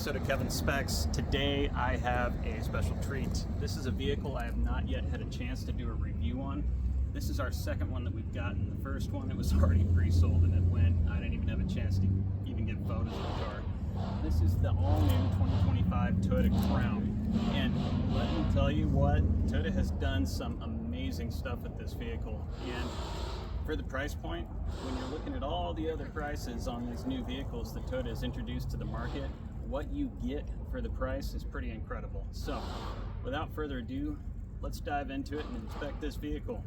episode of Kevin's Specs. Today I have a special treat. This is a vehicle I have not yet had a chance to do a review on. This is our second one that we've gotten. The first one, it was already pre-sold and it went. I didn't even have a chance to even get photos of the car. This is the all-new 2025 Toyota Crown. And let me tell you what, Toyota has done some amazing stuff with this vehicle. And for the price point, when you're looking at all the other prices on these new vehicles that Toyota has introduced to the market, what you get for the price is pretty incredible. So, without further ado, let's dive into it and inspect this vehicle.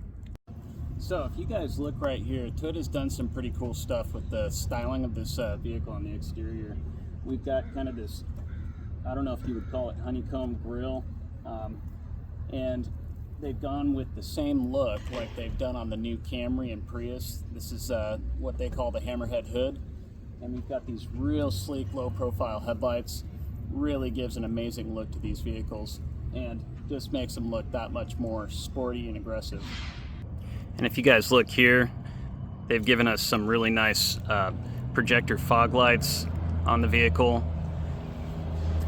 So, if you guys look right here, Toyota's done some pretty cool stuff with the styling of this vehicle on the exterior. We've got kind of this, I don't know if you would call it honeycomb grille, and they've gone with the same look like they've done on the new Camry and Prius. This is what they call the hammerhead hood. And we've got these real sleek, low profile headlights. Really gives an amazing look to these vehicles and just makes them look that much more sporty and aggressive. And if you guys look here, they've given us some really nice projector fog lights on the vehicle.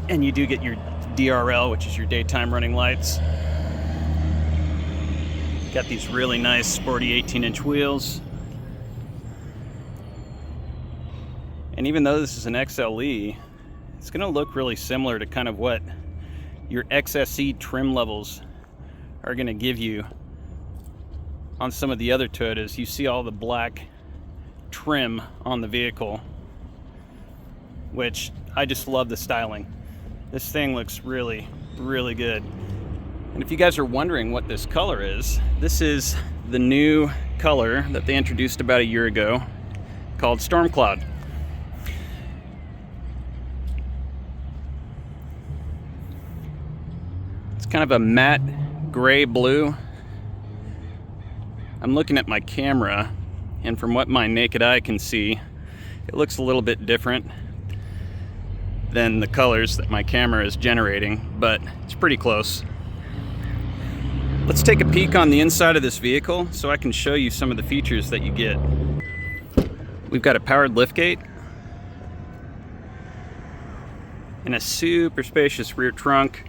And you do get your DRL, which is your daytime running lights. Got these really nice sporty 18-inch wheels. And even though this is an XLE, it's going to look really similar to kind of what your XSE trim levels are going to give you on some of the other Toyotas. You see all the black trim on the vehicle, which I just love the styling. This thing looks really, really good. And if you guys are wondering what this color is, this is the new color that they introduced about a year ago called Storm Cloud. It's kind of a matte gray blue. I'm looking at my camera, and from what my naked eye can see, it looks a little bit different than the colors that my camera is generating, but it's pretty close. Let's take a peek on the inside of this vehicle so I can show you some of the features that you get. We've got a powered liftgate and a super spacious rear trunk.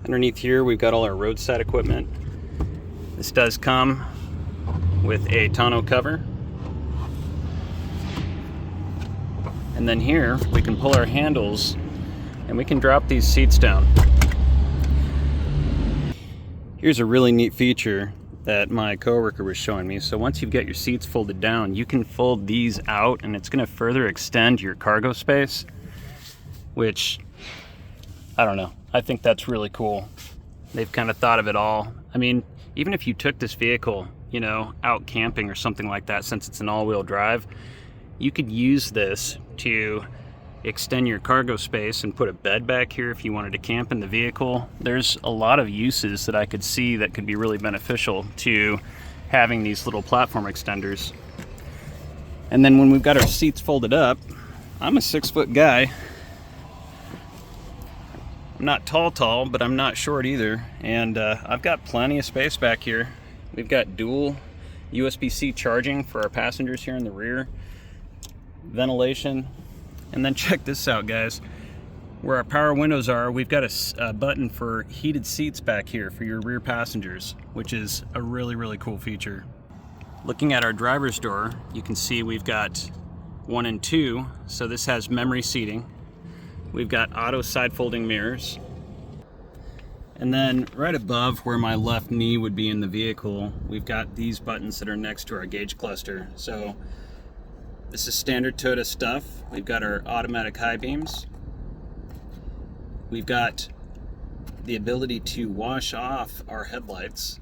Underneath here we've got all our roadside equipment. This does come with a tonneau cover. And then here we can pull our handles and we can drop these seats down. Here's a really neat feature that my coworker was showing me. So once you've got your seats folded down, you can fold these out and it's going to further extend your cargo space, which, I don't know, I think that's really cool. They've kind of thought of it all. I mean, even if you took this vehicle, you know, out camping or something like that, since it's an all-wheel drive, you could use this to extend your cargo space and put a bed back here if you wanted to camp in the vehicle. There's a lot of uses that I could see that could be really beneficial to having these little platform extenders. And then when we've got our seats folded up, I'm a 6-foot guy. I'm not tall, but I'm not short either. And I've got plenty of space back here. We've got dual USB-C charging for our passengers here in the rear, ventilation. And then check this out, guys. Where our power windows are, we've got a button for heated seats back here for your rear passengers, which is a really, really cool feature. Looking at our driver's door, you can see we've got 1 and 2, so this has memory seating. We've got auto side folding mirrors. And then right above where my left knee would be in the vehicle, we've got these buttons that are next to our gauge cluster. So this is standard Toyota stuff. We've got our automatic high beams. We've got the ability to wash off our headlights.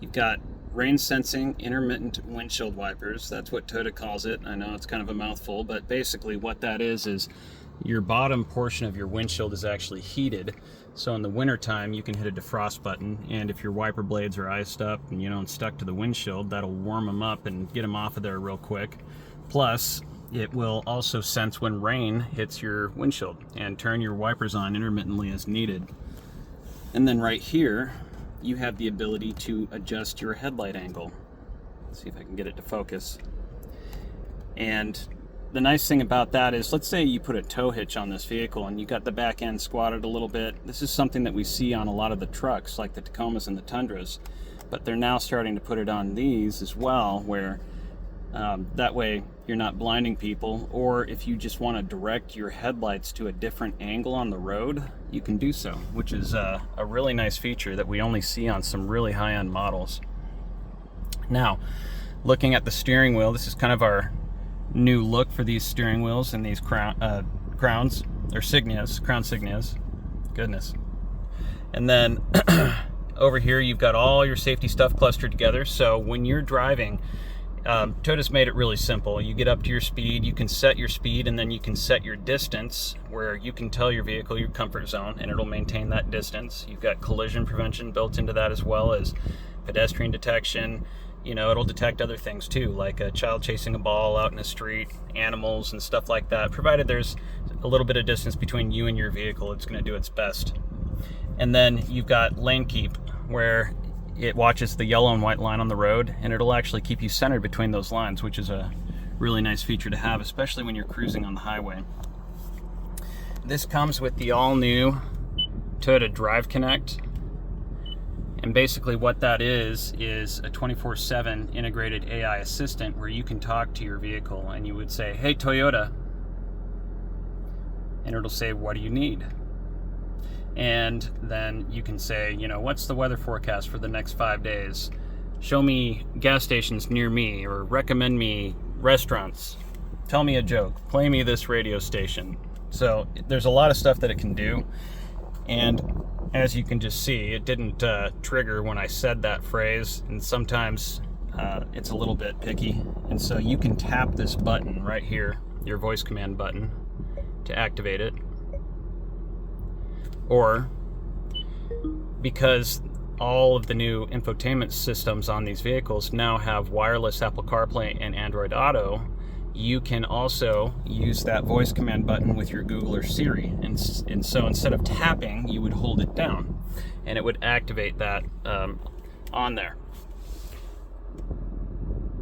You've got rain sensing intermittent windshield wipers. That's what Toyota calls it. I know it's kind of a mouthful, but basically what that is your bottom portion of your windshield is actually heated. So in the wintertime, you can hit a defrost button, and if your wiper blades are iced up and stuck to the windshield, that'll warm them up and get them off of there real quick. Plus, it will also sense when rain hits your windshield and turn your wipers on intermittently as needed. And then right here, you have the ability to adjust your headlight angle. Let's see if I can get it to focus. And the nice thing about that is, let's say you put a tow hitch on this vehicle and you got the back end squatted a little bit. This is something that we see on a lot of the trucks, like the Tacomas and the Tundras, but they're now starting to put it on these as well, where that way you're not blinding people, or if you just want to direct your headlights to a different angle on the road, you can do so, which is a really nice feature that we only see on some really high-end models. Now, looking at the steering wheel, this is kind of our new look for these steering wheels and these Crowns, or Signias, Crown Signias, goodness. And then over here you've got all your safety stuff clustered together, so when you're driving, Toyota's made it really simple. You get up to your speed, you can set your speed, and then you can set your distance where you can tell your vehicle your comfort zone and it'll maintain that distance. You've got collision prevention built into that, as well as pedestrian detection. You know, it'll detect other things too, like a child chasing a ball out in the street, animals and stuff like that. Provided there's a little bit of distance between you and your vehicle, it's going to do its best. And then you've got lane keep, where it watches the yellow and white line on the road, and it'll actually keep you centered between those lines, which is a really nice feature to have, especially when you're cruising on the highway. This comes with the all-new Toyota Drive Connect. And basically what that is a 24/7 integrated AI assistant where you can talk to your vehicle and you would say, "Hey Toyota," and it'll say, "What do you need?" And then you can say, you know, "What's the weather forecast for the next 5 days? Show me gas stations near me, or recommend me restaurants. Tell me a joke. Play me this radio station." So there's a lot of stuff that it can do. And as you can just see, it didn't trigger when I said that phrase, and sometimes it's a little bit picky. And so you can tap this button right here, your voice command button, to activate it. Or, because all of the new infotainment systems on these vehicles now have wireless Apple CarPlay and Android Auto, you can also use that voice command button with your Google or Siri. And so instead of tapping, you would hold it down and it would activate that on there.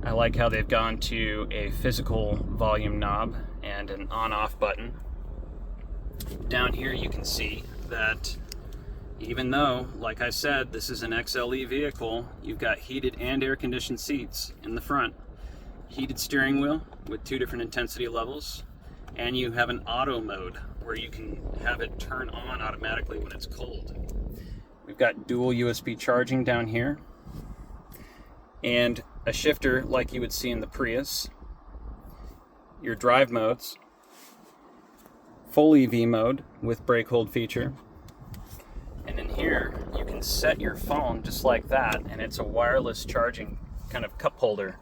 I like how they've gone to a physical volume knob and an on-off button. Down here you can see that even though, like I said, this is an XLE vehicle, you've got heated and air-conditioned seats in the front, heated steering wheel with 2 different intensity levels, and you have an auto mode where you can have it turn on automatically when it's cold. We've got dual USB charging down here, and a shifter like you would see in the Prius, your drive modes, full EV mode with brake hold feature, and in here you can set your phone just like that, and it's a wireless charging kind of cup holder.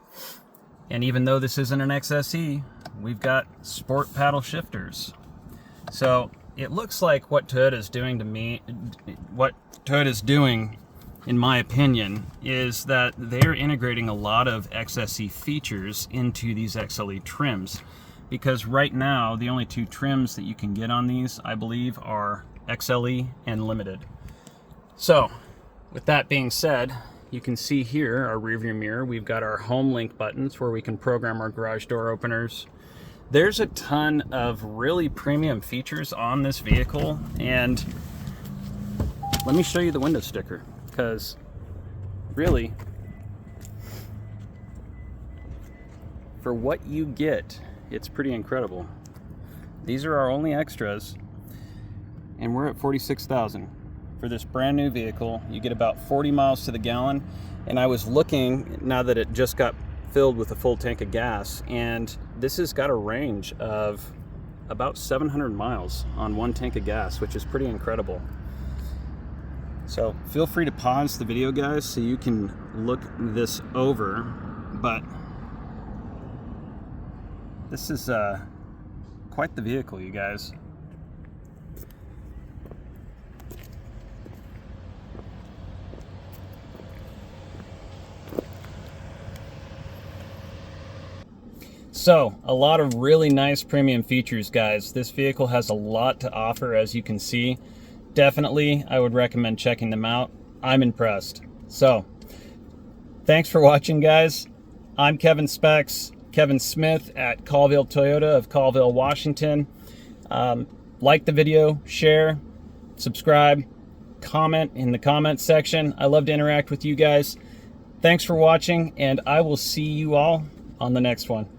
And even though this isn't an XSE, we've got sport paddle shifters. So it looks like what Toyota's doing to me, what Toyota's doing, in my opinion, is that they're integrating a lot of XSE features into these XLE trims. Because right now, the only 2 trims that you can get on these, I believe, are XLE and Limited. So, with that being said, you can see here our rearview mirror. We've got our home link buttons where we can program our garage door openers. There's a ton of really premium features on this vehicle, and let me show you the window sticker, because really, for what you get, it's pretty incredible. These are our only extras, and we're at 46,000 for this brand new vehicle. You get about 40 miles to the gallon, and I was looking now that it just got filled with a full tank of gas, and this has got a range of about 700 miles on 1 tank of gas, which is pretty incredible. So feel free to pause the video, guys, so you can look this over, but this is quite the vehicle, you guys. So, a lot of really nice premium features, guys. This vehicle has a lot to offer, as you can see. Definitely, I would recommend checking them out. I'm impressed. So, thanks for watching, guys. I'm Kevin Specs. Kevin Smith at Colville Toyota of Colville, Washington. Like the video, share, subscribe, comment in the comment section. I love to interact with you guys. Thanks for watching, and I will see you all on the next one.